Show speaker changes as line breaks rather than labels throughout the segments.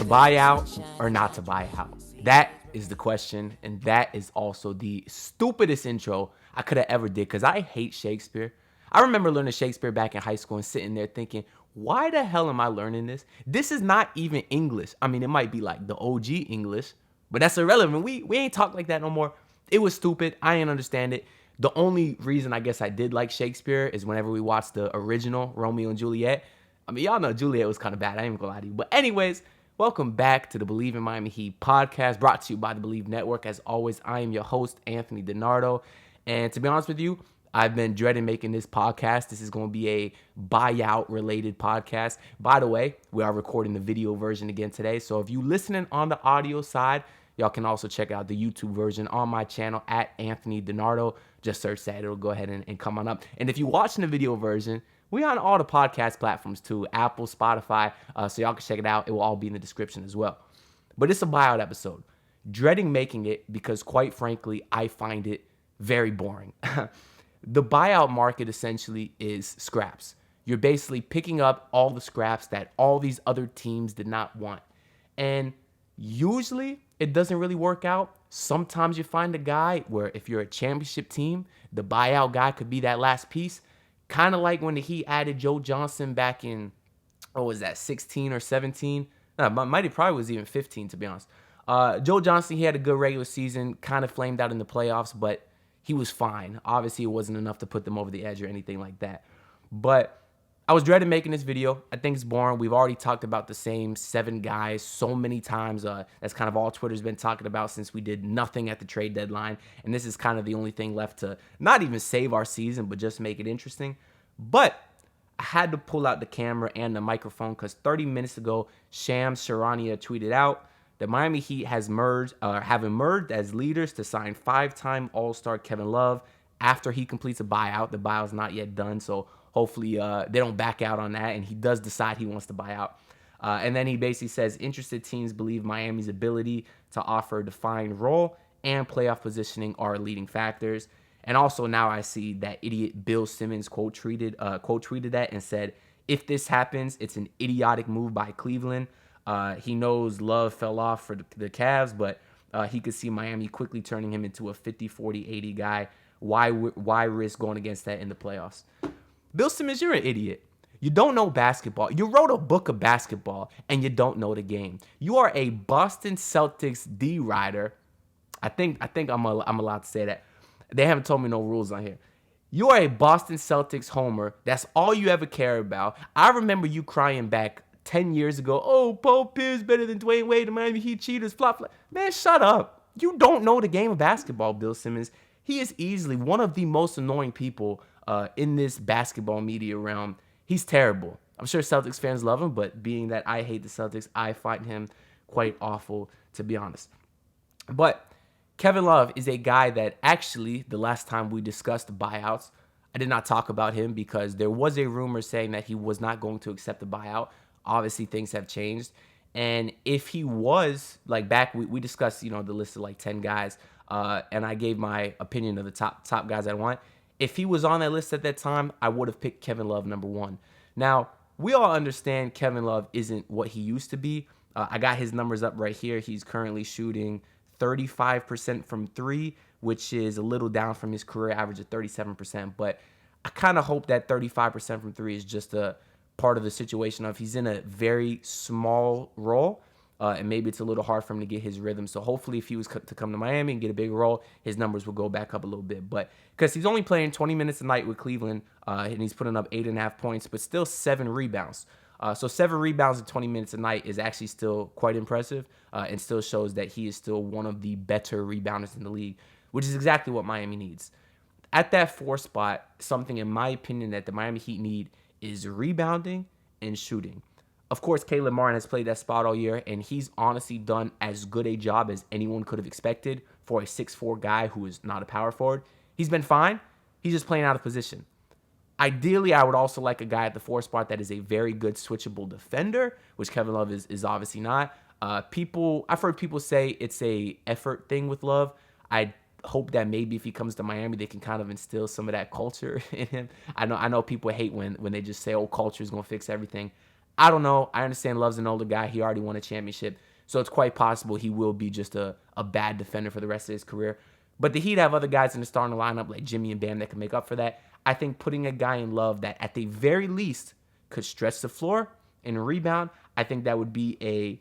To buy out or not to buy out? That is the question, and that is also the stupidest intro I could have ever did because I hate Shakespeare. I remember learning Shakespeare back in high school and sitting there thinking, why the hell am I learning this? This is not even English. I mean, it might be like the OG English, but that's irrelevant. We ain't talk like that no more. It was stupid. I ain't understand it. The only reason I guess I did like Shakespeare is whenever we watched the original Romeo and Juliet. I mean, y'all know Juliet was kind of bad. I ain't even gonna lie to you. But anyways, welcome back to the Believe in Miami Heat podcast, brought to you by the Believe Network. As always, I am your host, Anthony DiNardo. And to be honest with you, I've been dreading making this podcast. This is going to be a buyout-related podcast. By the way, we are recording the video version again today. So if you listening on the audio side, y'all can also check out the YouTube version on my channel at Anthony DiNardo. Just search that. It'll go ahead and come on up. And if you're watching the video version, we on all the podcast platforms too, Apple, Spotify, so y'all can check it out. It will all be in the description as well. But it's a buyout episode. Dreading making it because, quite frankly, I find it very boring. The buyout market essentially is scraps. You're basically picking up all the scraps that all these other teams did not want. And usually it doesn't really work out. Sometimes you find a guy where if you're a championship team, the buyout guy could be that last piece. Kind of like when the Heat added Joe Johnson back in, 16 or 17? No, probably was even 15, to be honest. Joe Johnson, he had a good regular season, kind of flamed out in the playoffs, but he was fine. Obviously, it wasn't enough to put them over the edge or anything like that. But I was dreading making this video. I think it's boring. We've already talked about the same 7 guys so many times. That's kind of all Twitter's been talking about since we did nothing at the trade deadline. And this is kind of the only thing left to not even save our season, but just make it interesting. But I had to pull out the camera and the microphone because 30 minutes ago, Shams Charania tweeted out, the Miami Heat have emerged as leaders to sign 5-time All-Star Kevin Love after he completes a buyout. The buyout's not yet done, so hopefully they don't back out on that, and he does decide he wants to buy out. And then he basically says, interested teams believe Miami's ability to offer a defined role and playoff positioning are leading factors. And also now I see that idiot Bill Simmons quote tweeted that and said, if this happens, it's an idiotic move by Cleveland. He knows Love fell off for the Cavs, but he could see Miami quickly turning him into a 50, 40, 80 guy. Why risk going against that in the playoffs? Bill Simmons, you're an idiot. You don't know basketball. You wrote a book of basketball, and you don't know the game. You are a Boston Celtics D writer. I think I'm allowed to say that. They haven't told me no rules on here. You are a Boston Celtics homer. That's all you ever care about. I remember you crying back 10 years ago, oh, Paul Pierce better than Dwayne Wade, the Miami Heat cheaters, flop. Man, shut up. You don't know the game of basketball, Bill Simmons. He is easily one of the most annoying people in this basketball media realm. He's terrible. I'm sure Celtics fans love him, but being that I hate the Celtics, I find him quite awful, to be honest. But Kevin Love is a guy that actually, the last time we discussed buyouts, I did not talk about him because there was a rumor saying that he was not going to accept the buyout. Obviously, things have changed. And if he was, like back, we discussed, the list of like 10 guys, and I gave my opinion of the top guys I want. If he was on that list at that time, I would have picked Kevin Love number 1. Now, we all understand Kevin Love isn't what he used to be. I got his numbers up right here. He's currently shooting 35% from 3, which is a little down from his career average of 37%. But I kind of hope that 35% from 3 is just a part of the situation of he's in a very small role, and maybe it's a little hard for him to get his rhythm. So hopefully if he was to come to Miami and get a big role, his numbers will go back up a little bit. But because he's only playing 20 minutes a night with Cleveland, and he's putting up 8.5 points, but still 7 rebounds. So 7 rebounds in 20 minutes a night is actually still quite impressive, and still shows that he is still one of the better rebounders in the league, which is exactly what Miami needs. At that 4 spot, something in my opinion that the Miami Heat need is rebounding and shooting. Of course, Caleb Martin has played that spot all year, and he's honestly done as good a job as anyone could have expected for a 6'4" guy who is not a power forward. He's been fine. He's just playing out of position. Ideally, I would also like a guy at the 4 spot that is a very good switchable defender, which Kevin Love is obviously not. I've heard people say it's a effort thing with Love. I hope that maybe if he comes to Miami, they can kind of instill some of that culture in him. I know people hate when they just say, oh, culture is going to fix everything. I don't know. I understand Love's an older guy. He already won a championship. So it's quite possible he will be just a bad defender for the rest of his career. But the Heat have other guys in the starting lineup like Jimmy and Bam that can make up for that. I think putting a guy in Love that at the very least could stretch the floor and rebound, I think that would be a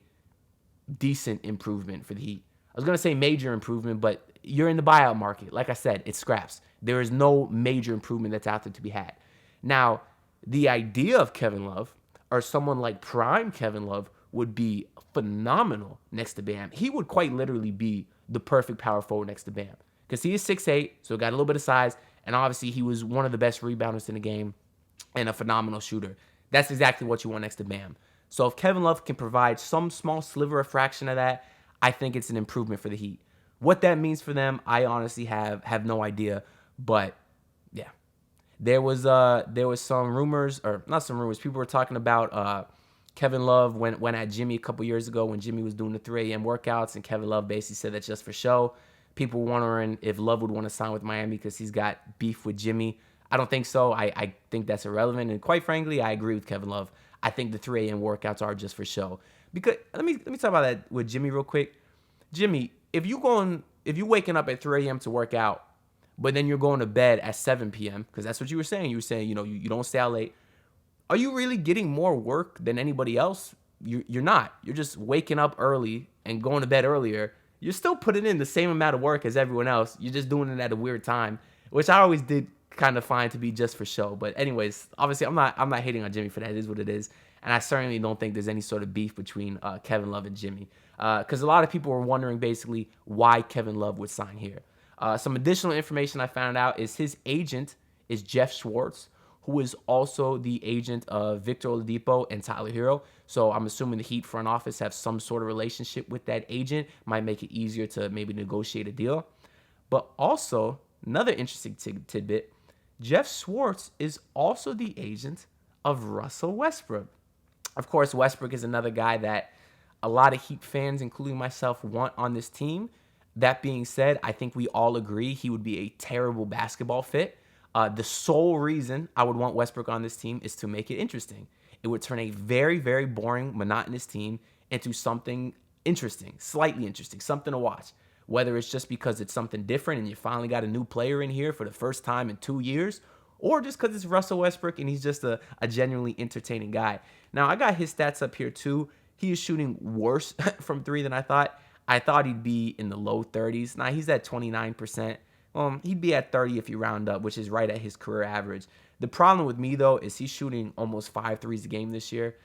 decent improvement for the Heat. I was going to say major improvement, but you're in the buyout market. Like I said, it's scraps. There is no major improvement that's out there to be had. Now, the idea of Kevin Love or someone like prime Kevin Love would be phenomenal next to Bam. He would quite literally be the perfect power forward next to Bam because he is 6'8", so got a little bit of size, and obviously he was one of the best rebounders in the game and a phenomenal shooter. That's exactly what you want next to Bam. So if Kevin Love can provide some small sliver of fraction of that, I think it's an improvement for the Heat. What that means for them, I honestly have no idea. But yeah, there was some rumors, or not some rumors. People were talking about Kevin Love went at Jimmy a couple years ago when Jimmy was doing the 3 a.m. workouts, and Kevin Love basically said that's just for show. People wondering if Love would want to sign with Miami because he's got beef with Jimmy. I don't think so. I think that's irrelevant. And quite frankly, I agree with Kevin Love. I think the 3 a.m. workouts are just for show. Because let me talk about that with Jimmy real quick. Jimmy, if you waking up at 3 a.m. to work out, but then you're going to bed at 7 p.m., because that's what you were saying. You were saying, you don't stay out late. Are you really getting more work than anybody else? You're not. You're just waking up early and going to bed earlier. You're still putting in the same amount of work as everyone else. You're just doing it at a weird time, which I always did kind of find to be just for show. But anyways, obviously I'm not hating on Jimmy for that. It is what it is. And I certainly don't think there's any sort of beef between Kevin Love and Jimmy. Because a lot of people were wondering basically why Kevin Love would sign here. Some additional information I found out is his agent is Jeff Schwartz, who is also the agent of Victor Oladipo and Tyler Herro. So I'm assuming the Heat front office have some sort of relationship with that agent. Might make it easier to maybe negotiate a deal. But also, another interesting tidbit, Jeff Schwartz is also the agent of Russell Westbrook. Of course, Westbrook is another guy that a lot of Heat fans, including myself, want on this team. That being said, I think we all agree he would be a terrible basketball fit. The sole reason I would want Westbrook on this team is to make it interesting. It would turn a very, very boring, monotonous team into something interesting, slightly interesting, something to watch. Whether it's just because it's something different and you finally got a new player in here for the first time in 2 years, or just because it's Russell Westbrook and he's just a genuinely entertaining guy. Now, I got his stats up here too. He is shooting worse from 3 than I thought. I thought he'd be in the low 30s. Now, he's at 29%. He'd be at 30 if you round up, which is right at his career average. The problem with me, though, is he's shooting almost 5 threes a game this year.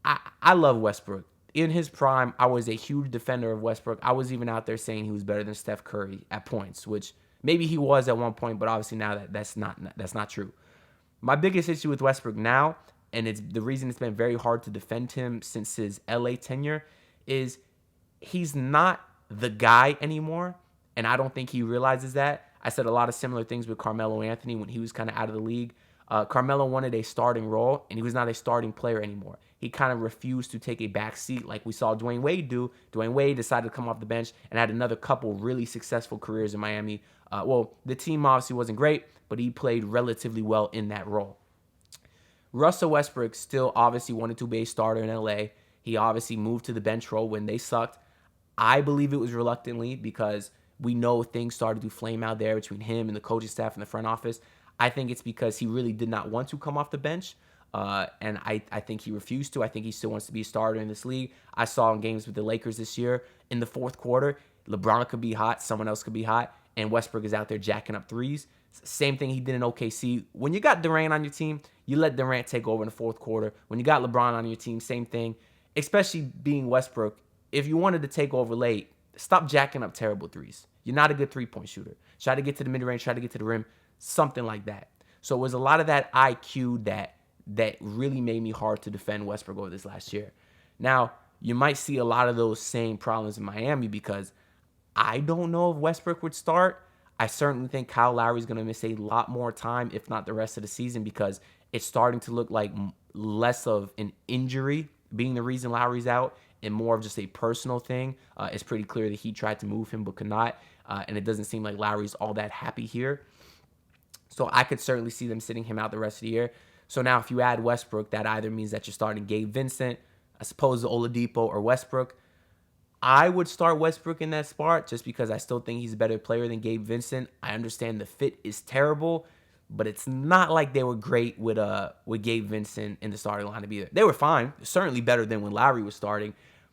I love Westbrook. In his prime, I was a huge defender of Westbrook. I was even out there saying he was better than Steph Curry at points, which maybe he was at one point, but obviously now that's not true. My biggest issue with Westbrook now, and it's the reason it's been very hard to defend him since his LA tenure, is he's not the guy anymore, and I don't think he realizes that. I said a lot of similar things with Carmelo Anthony when he was kind of out of the league. Carmelo wanted a starting role, and he was not a starting player anymore. He kind of refused to take a back seat like we saw Dwayne Wade do. Dwayne Wade decided to come off the bench and had another couple really successful careers in Miami. The team obviously wasn't great, but he played relatively well in that role. Russell Westbrook still obviously wanted to be a starter in LA. He obviously moved to the bench role when they sucked. I believe it was reluctantly because we know things started to flame out there between him and the coaching staff and the front office. I think it's because he really did not want to come off the bench. And I think he refused to. I think he still wants to be a starter in this league. I saw in games with the Lakers this year, in the fourth quarter, LeBron could be hot, someone else could be hot, and Westbrook is out there jacking up threes. Same thing he did in OKC. When you got Durant on your team, you let Durant take over in the fourth quarter. When you got LeBron on your team, same thing. Especially being Westbrook, if you wanted to take over late, stop jacking up terrible threes. You're not a good three-point shooter. Try to get to the mid-range, try to get to the rim, something like that. So it was a lot of that IQ that really made me hard to defend Westbrook over this last year. Now, you might see a lot of those same problems in Miami because I don't know if Westbrook would start. I certainly think Kyle Lowry's going to miss a lot more time, if not the rest of the season, because it's starting to look like less of an injury being the reason Lowry's out and more of just a personal thing. It's pretty clear that he tried to move him but could not, and it doesn't seem like Lowry's all that happy here. So I could certainly see them sitting him out the rest of the year. So now if you add Westbrook, that either means that you're starting Gabe Vincent, I suppose Oladipo or Westbrook. I would start Westbrook in that spot just because I still think he's a better player than Gabe Vincent. I understand the fit is terrible, but it's not like they were great with Gabe Vincent in the starting lineup either. They were fine, certainly better than when Lowry was starting.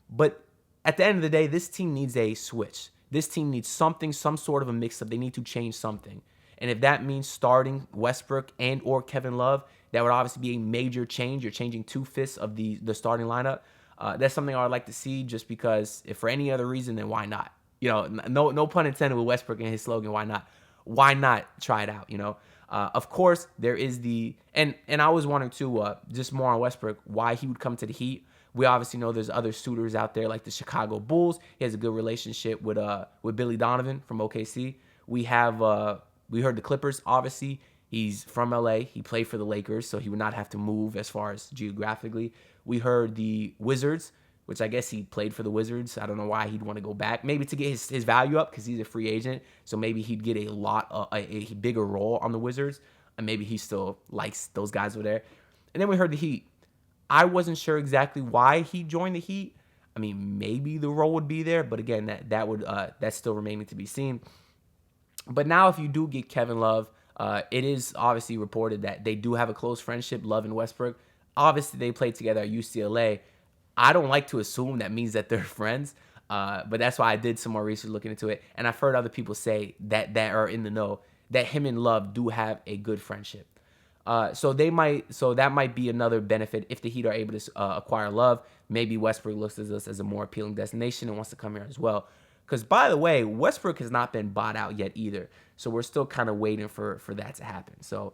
But at the end of the day, this team needs a switch. This team needs something, some sort of a mix-up. They need to change something. And if that means starting Westbrook and or Kevin Love, that would obviously be a major change. You're changing 2/5 of the starting lineup. That's something I would like to see just because if for any other reason, then why not? No pun intended with Westbrook and his slogan, why not? Why not try it out, Of course, there is and I was wondering too, just more on Westbrook, why he would come to the Heat. We obviously know there's other suitors out there like the Chicago Bulls. He has a good relationship with Billy Donovan from OKC. We heard the Clippers, obviously. He's from LA. He played for the Lakers, so he would not have to move as far as geographically. We heard the Wizards, which I guess he played for the Wizards. I don't know why he'd want to go back. Maybe to get his value up because he's a free agent. So maybe he'd get a bigger role on the Wizards. And maybe he still likes those guys over there. And then we heard the Heat. I wasn't sure exactly why he joined the Heat. I mean, maybe the role would be there, but again, that's still remaining to be seen. But now, if you do get Kevin Love, it is obviously reported that they do have a close friendship, Love and Westbrook. Obviously, they played together at UCLA. I don't like to assume that means that they're friends, but that's why I did some more research looking into it. And I've heard other people say that are in the know that him and Love do have a good friendship. So that might be another benefit if the Heat are able to acquire Love. Maybe Westbrook looks at this as a more appealing destination and wants to come here as well. Because, by the way, Westbrook has not been bought out yet either. So we're still kind of waiting for that to happen. So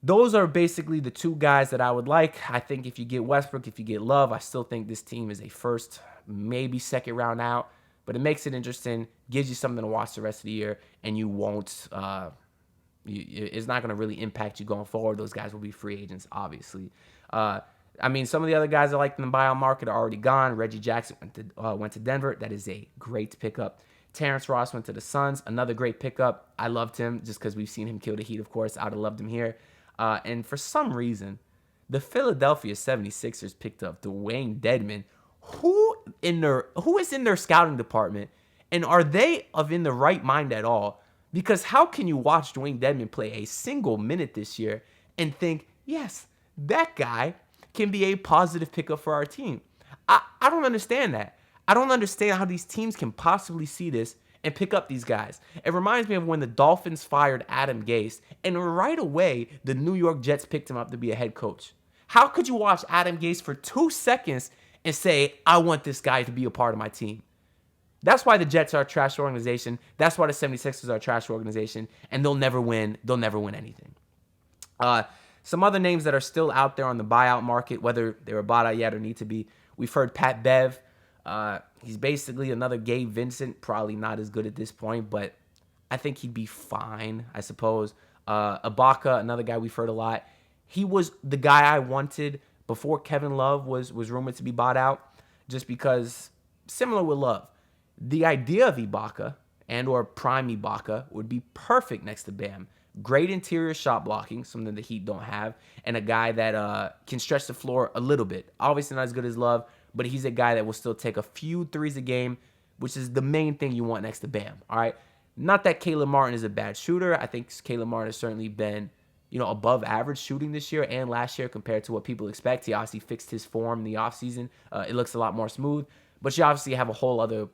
those are basically the two guys that I would like. I think if you get Westbrook, if you get Love, I still think this team is a first, maybe second round out. But it makes it interesting, gives you something to watch the rest of the year, and you won't it's not going to really impact you going forward. Those guys will be free agents, obviously. Some of the other guys I like in the buyout market are already gone. Reggie Jackson went to Denver. That is a great pickup. Terrence Ross went to the Suns. Another great pickup. I loved him just because we've seen him kill the Heat, of course. I would have loved him here. And for some reason, the Philadelphia 76ers picked up Dwayne Dedmon. Who is in their scouting department? And are they in the right mind at all? Because how can you watch Dwayne Dedmon play a single minute this year and think, yes, that guy can be a positive pickup for our team? I don't understand that. I don't understand how these teams can possibly see this and pick up these guys. It reminds me of when the Dolphins fired Adam Gase, and right away, the New York Jets picked him up to be a head coach. How could you watch Adam Gase for 2 seconds and say, I want this guy to be a part of my team? That's why the Jets are a trash organization. That's why the 76ers are a trash organization, and they'll never win. They'll never win anything. Some other names that are still out there on the buyout market, whether they were bought out yet or need to be. We've heard Pat Bev. He's basically another Gabe Vincent, probably not as good at this point, but I think he'd be fine, I suppose. Ibaka, another guy we've heard a lot. He was the guy I wanted before Kevin Love was rumored to be bought out, just because, similar with Love, the idea of Ibaka and or prime Ibaka would be perfect next to Bam. Great interior shot blocking, something the Heat don't have, and a guy that can stretch the floor a little bit. Obviously not as good as Love, but he's a guy that will still take a few threes a game, which is the main thing you want next to Bam, all right? Not that Caleb Martin is a bad shooter. I think Caleb Martin has certainly been, above average shooting this year and last year compared to what people expect. He obviously fixed his form in the offseason. It looks a lot more smooth, but you obviously have a whole lot of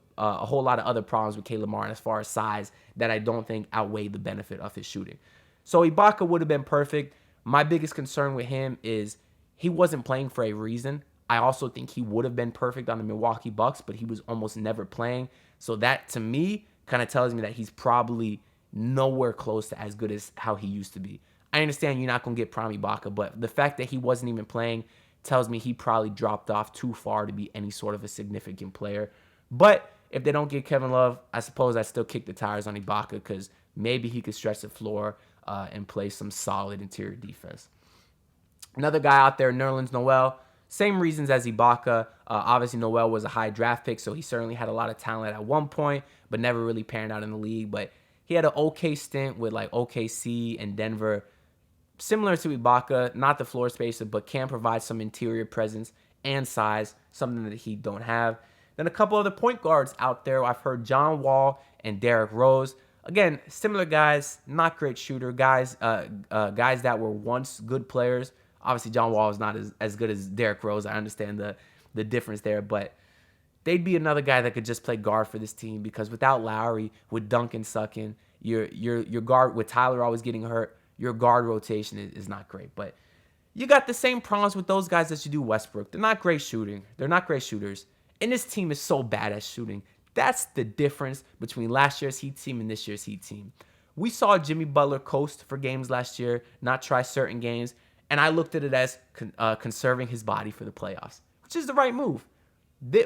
other problems with Caleb Martin as far as size that I don't think outweigh the benefit of his shooting. So Ibaka would have been perfect. My biggest concern with him is he wasn't playing for a reason. I also think he would have been perfect on the Milwaukee Bucks, but he was almost never playing. So that, to me, kind of tells me that he's probably nowhere close to as good as how he used to be. I understand you're not going to get prime Ibaka, but the fact that he wasn't even playing tells me he probably dropped off too far to be any sort of a significant player. But if they don't get Kevin Love, I suppose I still kick the tires on Ibaka because maybe he could stretch the floor and play some solid interior defense. Another guy out there, Nerlens Noel, same reasons as Ibaka. Obviously, Noel was a high draft pick, so he certainly had a lot of talent at one point, but never really panned out in the league. But he had an okay stint with like OKC and Denver. Similar to Ibaka, not the floor spacer, but can provide some interior presence and size, something that he don't have. Then a couple other point guards out there. I've heard John Wall and Derrick Rose. Again, similar guys, not great shooter guys, guys that were once good players. Obviously, John Wall is not as good as Derrick Rose. I understand the difference there, but they'd be another guy that could just play guard for this team because without Lowry, with Duncan sucking, your guard with Tyler always getting hurt, your guard rotation is not great. But you got the same problems with those guys as you do Westbrook. They're not great shooting. They're not great shooters. And this team is so bad at shooting. That's the difference between last year's Heat team and this year's Heat team. We saw Jimmy Butler coast for games last year, not try certain games, and I looked at it as conserving his body for the playoffs, which is the right move.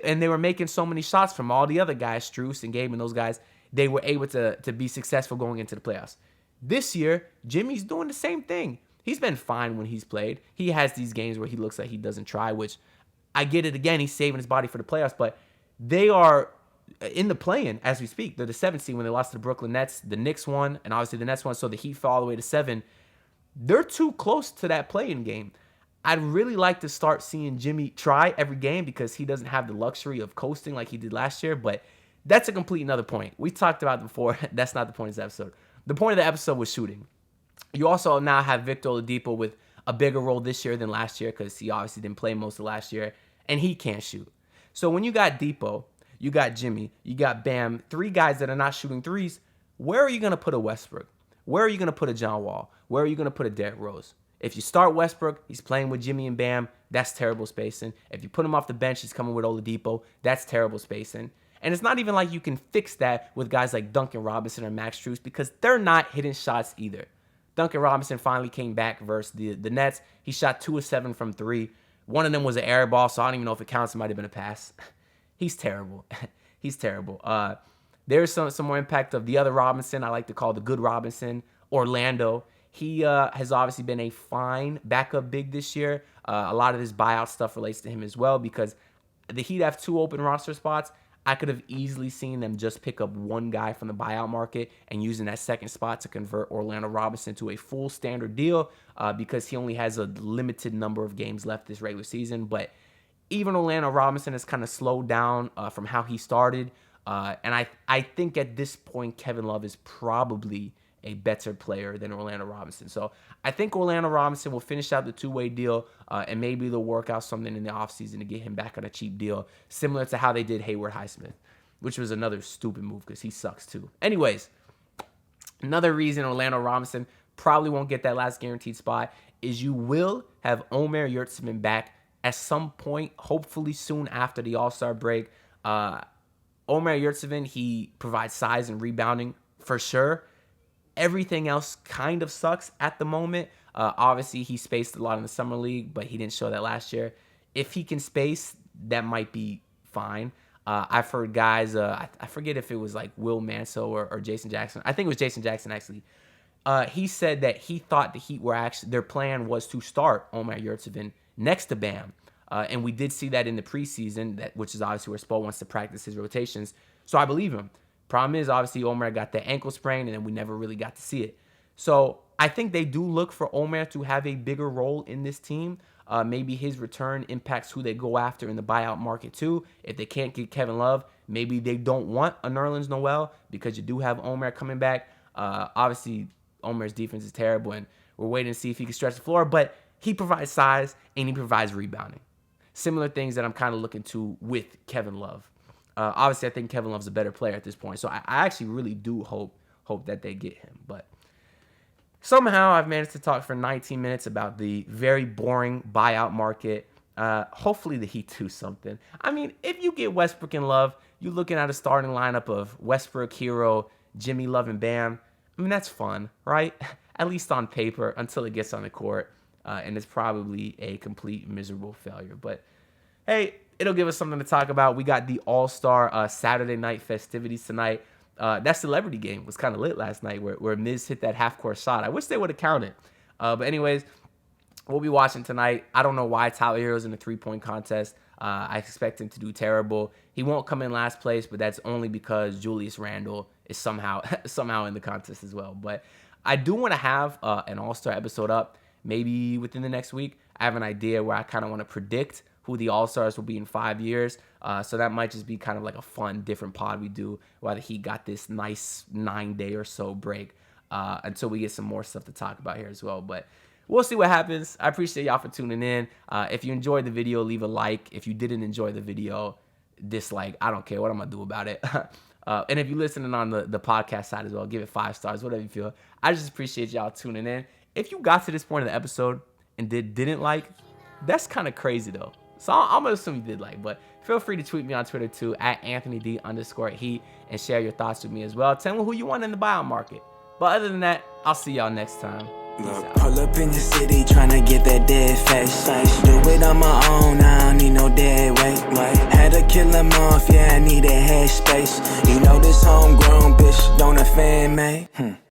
And they were making so many shots from all the other guys, Strus and Gabe and those guys, they were able to be successful going into the playoffs. This year, Jimmy's doing the same thing. He's been fine when he's played. He has these games where he looks like he doesn't try, which I get it again. He's saving his body for the playoffs, but they are in the play-in as we speak. They're the 7th seed when they lost to the Brooklyn Nets. The Knicks won, and obviously the Nets won, so the Heat fell all the way to 7. They're too close to that play-in game. I'd really like to start seeing Jimmy try every game because he doesn't have the luxury of coasting like he did last year, but that's a complete another point. We talked about it before. That's not the point of this episode. The point of the episode was shooting. You also now have Victor Oladipo with a bigger role this year than last year because he obviously didn't play most of last year, and he can't shoot. So when you got Depot, you got Jimmy, you got Bam, 3 guys that are not shooting threes, where are you going to put a Westbrook? Where are you going to put a John Wall? Where are you going to put a Derrick Rose? If you start Westbrook, he's playing with Jimmy and Bam, that's terrible spacing. If you put him off the bench, he's coming with Oladipo, that's terrible spacing. And it's not even like you can fix that with guys like Duncan Robinson or Max Strus because they're not hitting shots either. Duncan Robinson finally came back versus the Nets. He shot 2 of 7 from 3. One of them was an air ball, so I don't even know if it counts. It might have been a pass. He's terrible. He's terrible. There's some more impact of the other Robinson. I like to call the good Robinson, Orlando. He has obviously been a fine backup big this year. A lot of this buyout stuff relates to him as well because the Heat have 2 open roster spots. I could have easily seen them just pick up one guy from the buyout market and using that second spot to convert Orlando Robinson to a full standard deal because he only has a limited number of games left this regular season. But even Orlando Robinson has kind of slowed down from how he started. And I think at this point, Kevin Love is probably a better player than Orlando Robinson. So I think Orlando Robinson will finish out the 2-way deal and maybe they'll work out something in the offseason to get him back on a cheap deal, similar to how they did Hayward Highsmith, which was another stupid move because he sucks too. Anyways, another reason Orlando Robinson probably won't get that last guaranteed spot is you will have Omer Yurtseven back at some point, hopefully soon after the All-Star break. Omer Yurtseven, he provides size and rebounding for sure. Everything else kind of sucks at the moment. Obviously, he spaced a lot in the Summer League, but he didn't show that last year. If he can space, that might be fine. I've heard guys, I forget if it was like Will Manso or Jason Jackson. I think it was Jason Jackson, actually. He said that he thought the Heat were actually, their plan was to start Omer Yurtseven next to Bam. And we did see that in the preseason, which is obviously where Spo wants to practice his rotations. So I believe him. Problem is, obviously, Omer got that ankle sprain, and then we never really got to see it. So I think they do look for Omer to have a bigger role in this team. Maybe his return impacts who they go after in the buyout market, too. If they can't get Kevin Love, maybe they don't want a Nerlens Noel because you do have Omer coming back. Obviously, Omer's defense is terrible, and we're waiting to see if he can stretch the floor. But he provides size, and he provides rebounding. Similar things that I'm kind of looking to with Kevin Love. Obviously, I think Kevin Love's a better player at this point. So I actually really do hope that they get him. But somehow I've managed to talk for 19 minutes about the very boring buyout market. Hopefully the Heat do something. I mean, if you get Westbrook and Love, you're looking at a starting lineup of Westbrook, Herro, Jimmy, Love, and Bam. I mean, that's fun, right? At least on paper until it gets on the court. And it's probably a complete miserable failure. But hey, it'll give us something to talk about. We got the All-Star Saturday night festivities tonight. That celebrity game was kind of lit last night where Miz hit that half-court shot. I wish they would have counted. But anyways, we'll be watching tonight. I don't know why Tyler Herro's in the three-point contest. I expect him to do terrible. He won't come in last place, but that's only because Julius Randle is somehow in the contest as well. But I do want to have an All-Star episode up. maybe within the next week. I have an idea where I kind of want to predict who the All-Stars will be in 5 years. So that might just be kind of like a fun, different pod we do while the Heat got this nice 9-day or so break until we get some more stuff to talk about here as well. But we'll see what happens. I appreciate y'all for tuning in. If you enjoyed the video, leave a like. If you didn't enjoy the video, dislike. I don't care. What I'm going to do about it? And if you're listening on the podcast side as well, give it 5 stars, whatever you feel. I just appreciate y'all tuning in. If you got to this point of the episode and didn't like, that's kind of crazy though. So I'm going to assume you did like, but feel free to tweet me on Twitter too, at AnthonyD_Heat, and share your thoughts with me as well. Tell me who you want in the buyout market. But other than that, I'll see y'all next time.
Look, pull up in the city tryna get that dead face. Do it on my own, I don't need no dead weight. Had to kill him off, yeah, I need a head space. You know this homegrown bitch don't offend me.